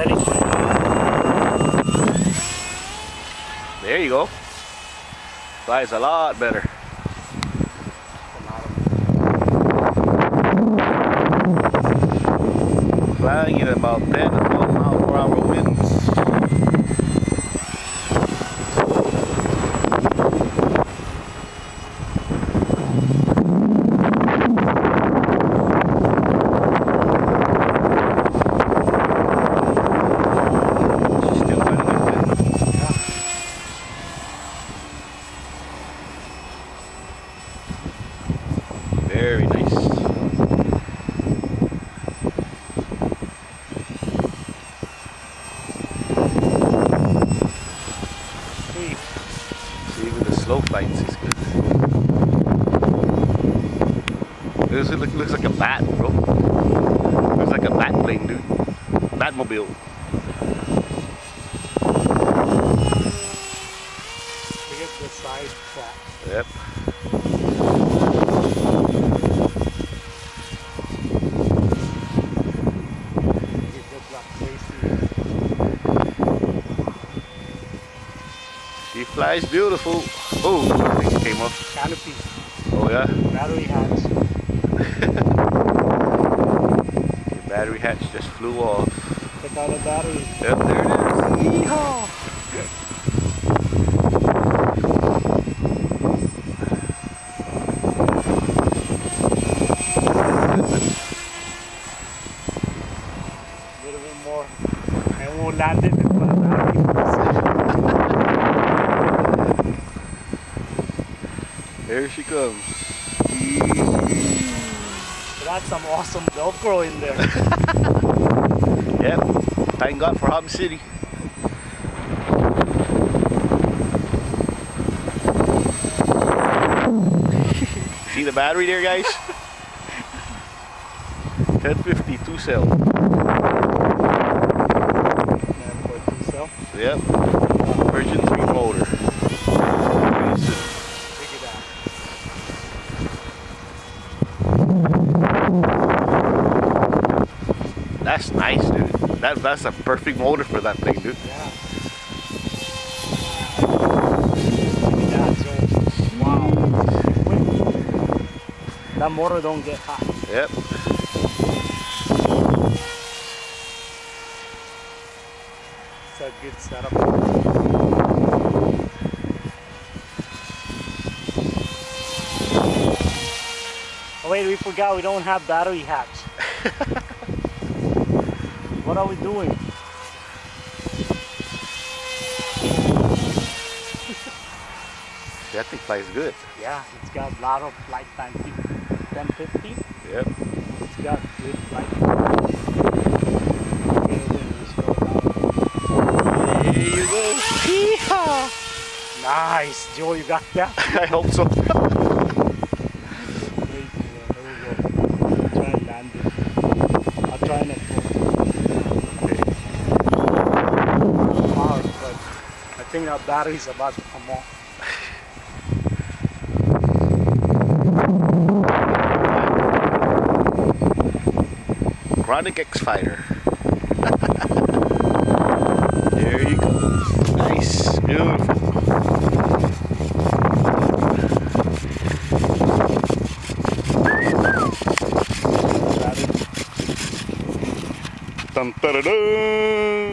ready. There you go. Flies a lot better. Flying at about 10 to 12 miles per hour winds. Very nice. See, with the slow flights, it's good. It looks like a bat, bro. Looks like a bat plane, dude. Batmobile. Look at the side track. Yep. She flies beautiful. Oh, something came off. Canopy. Oh yeah? Battery hatch. The battery hatch just flew off. Check out the battery. Yep, there it is. Yeehaw! A little bit more. I won't land it in front of the battery. There she comes. That's some awesome Velcro in there. Yep. Thank God for Hub City. See the battery there, guys? 1050 2 cell. 9.2 cell. Yep. Version 3 motor. That's nice, dude. That's a perfect motor for that thing, dude. Yeah. Yeah, so, wow. That motor don't get hot. Yep. It's a good setup. Oh wait, we forgot we don't have battery hatch. What are we doing? That thing flies good. Yeah, it's got a lot of flight time. 1050. Yep. It's got good flight time. Okay, then let's go down. There you go. Yeehaw! Nice, Joe, you got that? I hope so. Here we go. Try and land it. I'll try and hard, but I think our battery's about to come off. Kkronik X Fighter. There you go. Nice, beautiful. Dun, dun, dun, dun.